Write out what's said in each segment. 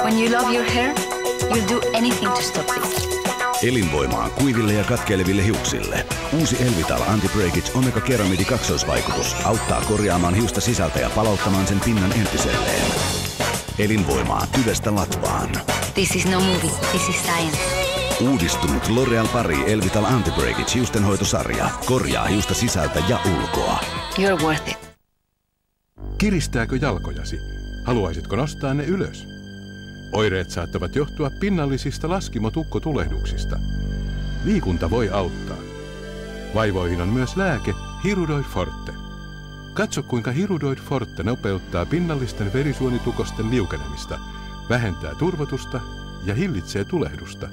When you love your hair, you'll do anything to stop it. Elinvoimaa kuiville ja katkeileville hiuksille. Uusi Elvital Anti-Breakage Omega Keramidi kaksoisvaikutus auttaa korjaamaan hiusta sisältä ja palauttamaan sen pinnan entiselleen. Elinvoimaa tyvestä latvaan. This is no movie, this is science. Uudistunut L'Oreal Paris Elvital Anti-Breakage hiustenhoitosarja korjaa hiusta sisältä ja ulkoa. You're worth it. Kiristääkö jalkojasi? Haluaisitko nostaa ne ylös? Oireet saattavat johtua pinnallisista laskimotukkotulehduksista. Liikunta voi auttaa. Vaivoihin on myös lääke Hirudoid Forte. Katso kuinka Hirudoid Forte nopeuttaa pinnallisten verisuonitukosten liukenemista, vähentää turvotusta ja hillitsee tulehdusta.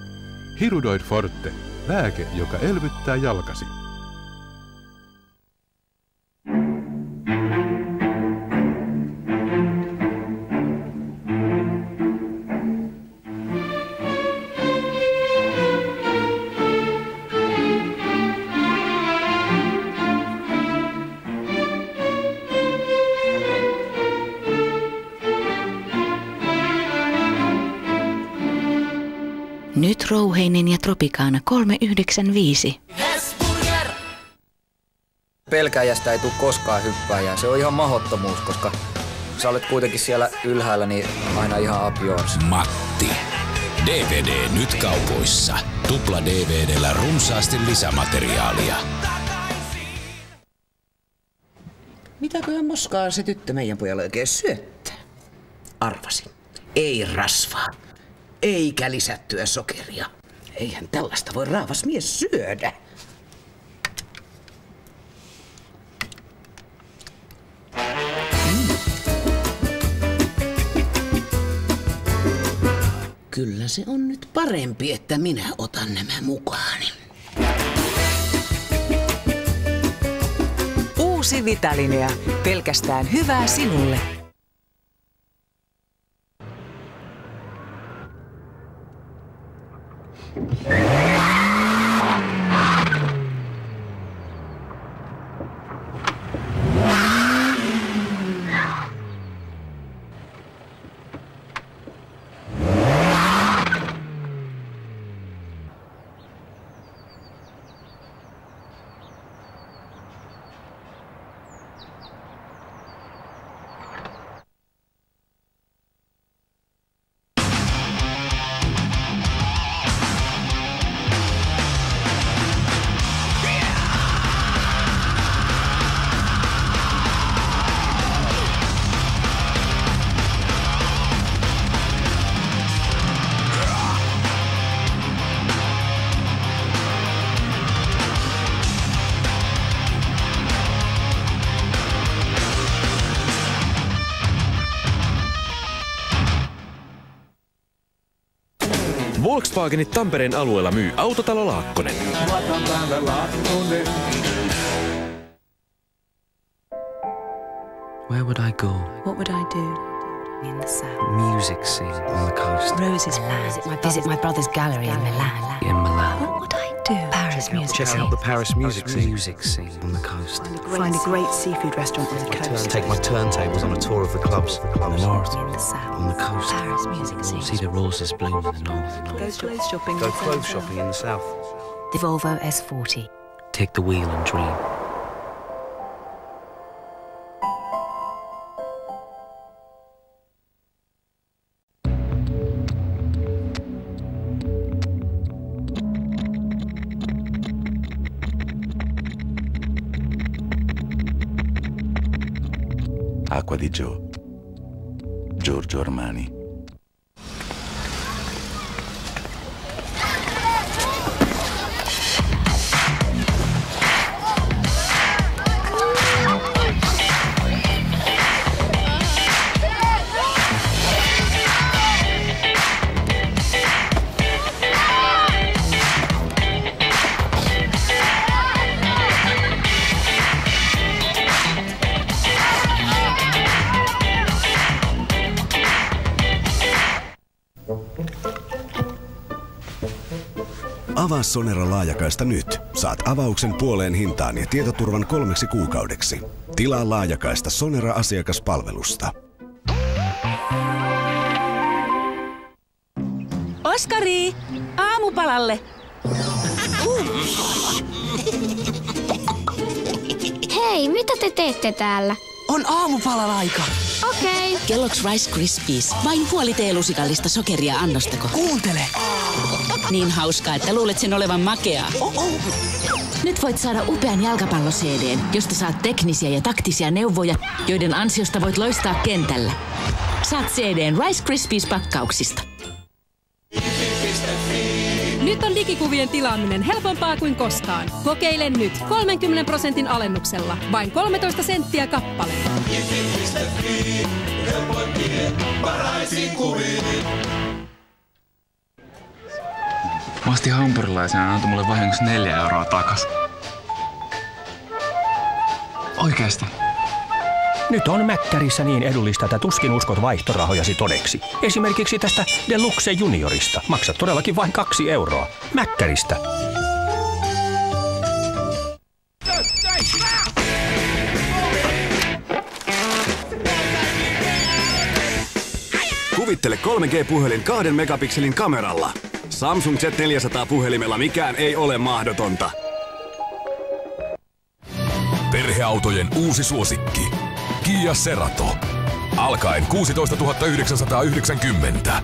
Hirudoid Forte, lääke, joka elvyttää jalkasi. Nyt Rouheinen ja Tropicana 395. Pelkäjästä ei tule koskaan hyppääjää. Se on ihan mahdottomuus, koska sä olet kuitenkin siellä ylhäällä, niin aina ihan up yours. Matti. DVD nyt kaupoissa. Tupla DVD:llä runsaasti lisämateriaalia. Mitäköhän moskaa se tyttö meidän pojalle oikein syöttää? Arvasin. Ei rasvaa. Eikä lisättyä sokeria. Eihän tällaista voi raavas mies syödä. Kyllä se on nyt parempi, että minä otan nämä mukaani. Uusi Vitalinea. Pelkästään hyvää sinulle. Volkswagenit Tampereen alueella myy Autotalo Laakkonen. Where would I go? What would I do? In the south. Music scene on the coast. Roses land. Visit my brother's gallery in Milan. In Milan. What would I do? Paris music Check scene. out the Paris music scene on the coast. Find a great seafood restaurant on the coast. Take my turntables on a tour of the clubs in the north. In the south. On the coast. Paris music scene. See the roses bloom in the north. Go clothes shopping. Go clothes shopping in the south. The Volvo S40. Take the wheel and dream. Acqua di Gio. Giorgio Armani. Avaa Sonera laajakaista nyt. Saat avauksen puoleen hintaan ja tietoturvan 3 kuukaudeksi. Tilaa laajakaista Sonera-asiakaspalvelusta. Oskari, aamupalalle. Hei, mitä te teette täällä? On aamupalan aika. Okei. Kellogg's Rice Krispies. Vain puoli teelusikallista sokeria annostako. Kuuntele. Niin hauskaa, että luulet sen olevan makeaa. Nyt voit saada upean jalkapallo-CD:n, josta saat teknisiä ja taktisia neuvoja, joiden ansiosta voit loistaa kentällä. Saat CD:n Rice Krispies-pakkauksista. Nyt on digikuvien tilaaminen helpompaa kuin koskaan. Kokeile nyt 30% alennuksella. Vain 13 senttiä kappale. Mä ostin hampurilaisen ja antoi mulle vahingossa 4 euroa takas. Oikeesti. Nyt on Mäkkärissä niin edullista, että tuskin uskot vaihtorahojasi todeksi. Esimerkiksi tästä Deluxe Juniorista. Maksat todellakin vain 2 euroa. Mäkkäristä. Kuvittele 3G-puhelin 2 megapikselin kameralla. Samsung Z400-puhelimella mikään ei ole mahdotonta. Perheautojen uusi suosikki. Kia Cerato. Alkaen 16 990.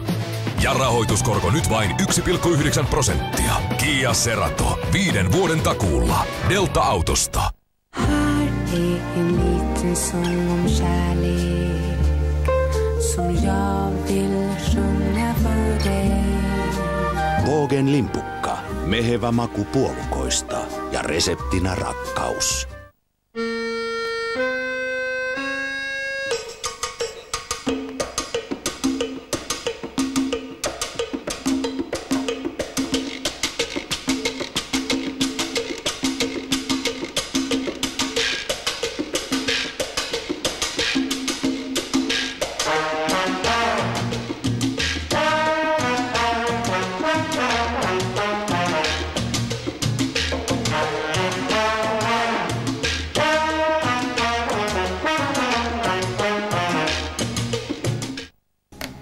Ja rahoituskorko nyt vain 1,9%. Kia Cerato. 5 vuoden takuulla. Delta-autosta. Vågen limpukka. Mehevä maku puolukoista. Ja reseptinä rakkaus.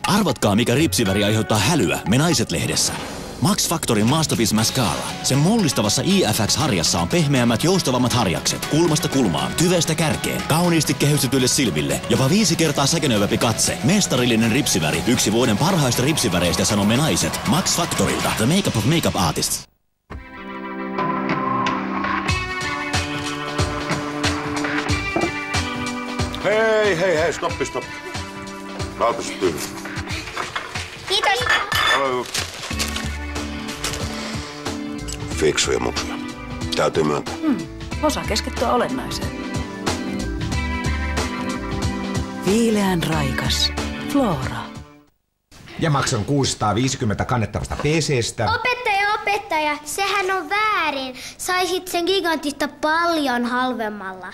Arvatkaa, mikä ripsiväri aiheuttaa hälyä Me Naiset-lehdessä. Max Factorin Masterpiece Mascara. Sen mullistavassa IFX-harjassa on pehmeämmät, joustavammat harjakset. Kulmasta kulmaan, tyvestä kärkeen, kauniisti kehystetyille silmille. Jopa 5 kertaa säkenöivämpi katse. Mestarillinen ripsiväri. Yksi vuoden parhaista ripsiväreistä, sanomme naiset. Max Factorilta. The Makeup of Makeup Artists. Hei, stoppi. Lautas tyhjä. Kiitos. Fiksuja muksuja. Täytyy myöntää. Osaa keskittyä olennaiseen. Viileän raikas. Flora. Ja maksan 650 kannettavasta PC:stä. Opettaja, sehän on väärin. Saisit sen gigantista paljon halvemmalla.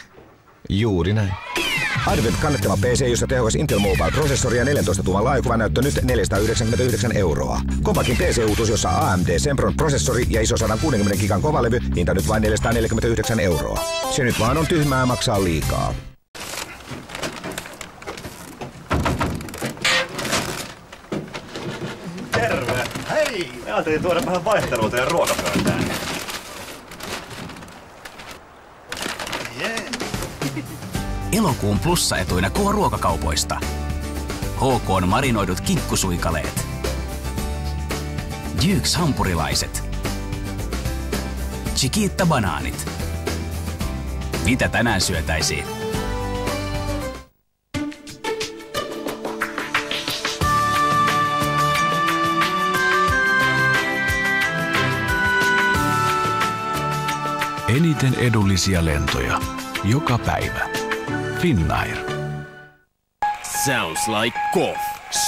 Juuri näin. Advent kannettava PC, jossa tehokas Intel Mobile-prosessori ja 14 tuuman laajakuvanäyttö nyt 499 €. Kovakin PC-uutuus, jossa AMD Sempron prosessori ja iso 160 gigan kovalevy, hinta nyt vain 449 €. Se nyt vaan on tyhmää maksaa liikaa. Terve! Hei! Me ajattelin tuoda vähän vaihtelua teidän ruokapöytään. Elokuun plussaetuina K-ruokakaupoista. HK:n marinoidut kinkkusuikaleet. Jyks hampurilaiset. Chiquita banaanit. Mitä tänään syötäisiin? Eniten edullisia lentoja. Joka päivä. Finnair. Sounds like Koff.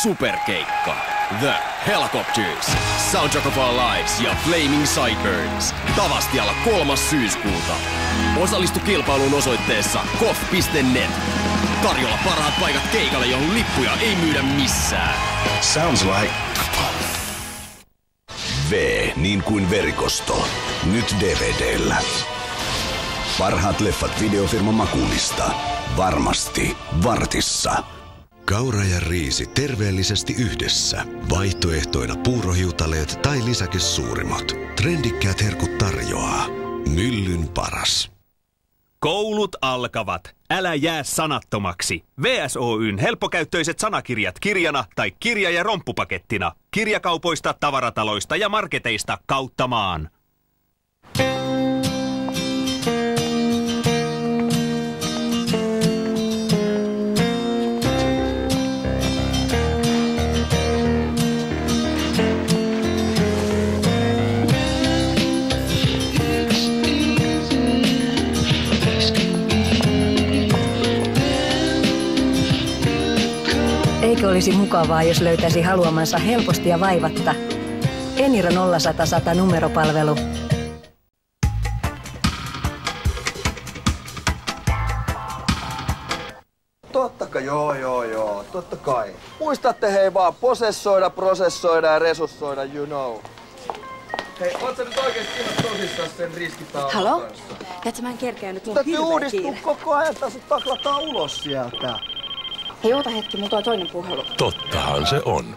Superkeikka. The Helicopters. Soundtrack of Our Lives ja Flaming Sideburns. Tavastialla 3. syyskuuta. Osallistu kilpailuun osoitteessa koff.net. Tarjolla parhaat paikat keikalle, johon lippuja ei myydä missään. Sounds like... V niin kuin verikosto. Nyt DVD:llä. Parhaat leffat videofirman Makuunista. Varmasti Vartissa. Kaura ja riisi terveellisesti yhdessä. Vaihtoehtoina puurohiutaleet tai lisäkesuurimot. Trendikkäät herkut tarjoaa. Myllyn paras. Koulut alkavat. Älä jää sanattomaksi. VSOY:n helppokäyttöiset sanakirjat kirjana tai kirja- ja romppupakettina. Kirjakaupoista, tavarataloista ja marketeista kautta maan. Eikö olisi mukavaa, jos löytäisi haluamansa helposti ja vaivatta? Eniro 0100 100 numeropalvelu. Totta kai, joo, totta kai. Muistatte hei vaan posessoida, prosessoida ja resurssoida, you know. Hei, oot sä nyt oikeesti ihan tosissaan sen riskipääoman Halo? kanssa? Tiedätkö, mä en kerkeä nyt, mulla on Täytyy hirveä uudistua kiire. koko ajan, tai sut taklataan ulos sieltä. Hei, oota hetki, mulla on toinen puhelu. Tottahan se on.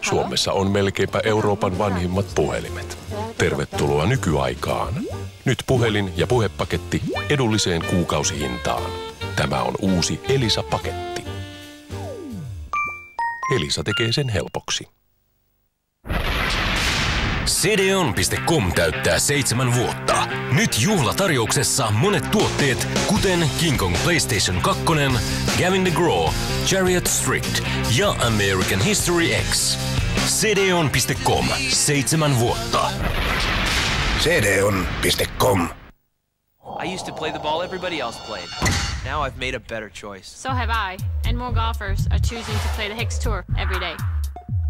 Suomessa on melkeinpä Euroopan vanhimmat puhelimet. Tervetuloa nykyaikaan. Nyt puhelin ja puhepaketti edulliseen kuukausihintaan. Tämä on uusi Elisa-paketti. Elisa tekee sen helpoksi. CDON.com täyttää 7 vuotta. Nyt juhlatarjouksessa monet tuotteet, kuten King Kong PlayStation 2, Gavin DeGraw, Chariot Strict ja American History X. CDON.com 7 vuotta. CDON.com. I used to play the ball everybody else played. Now I've made a better choice. So have I, and more golfers are choosing to play the Hicks Tour every day.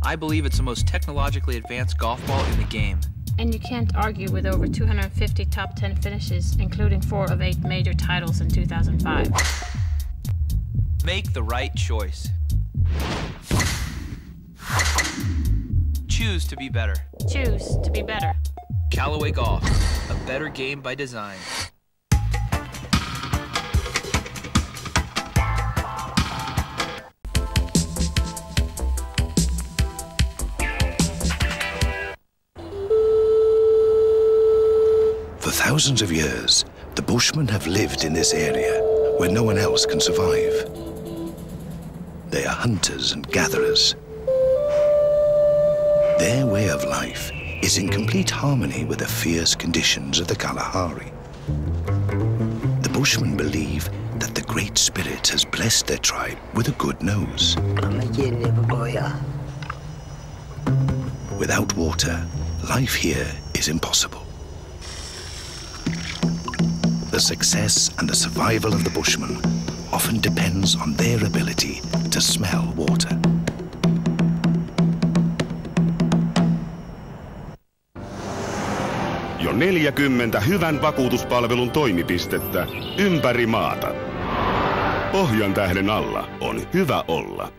I believe it's the most technologically advanced golf ball in the game. And you can't argue with over 250 top 10 finishes, including 4 of 8 major titles in 2005. Make the right choice. Choose to be better. Choose to be better. Callaway Golf, a better game by design. For thousands of years, the Bushmen have lived in this area where no one else can survive. They are hunters and gatherers. Their way of life is in complete harmony with the fierce conditions of the Kalahari. The Bushmen believe that the Great Spirit has blessed their tribe with a good nose. Without water, life here is impossible. The success and the survival of the Bushmen often depends on their ability to smell water. Jo 40 hyvän vakuutuspalvelun toimipistettä ympäri maata. Pohjan tähden alla on hyvä olla.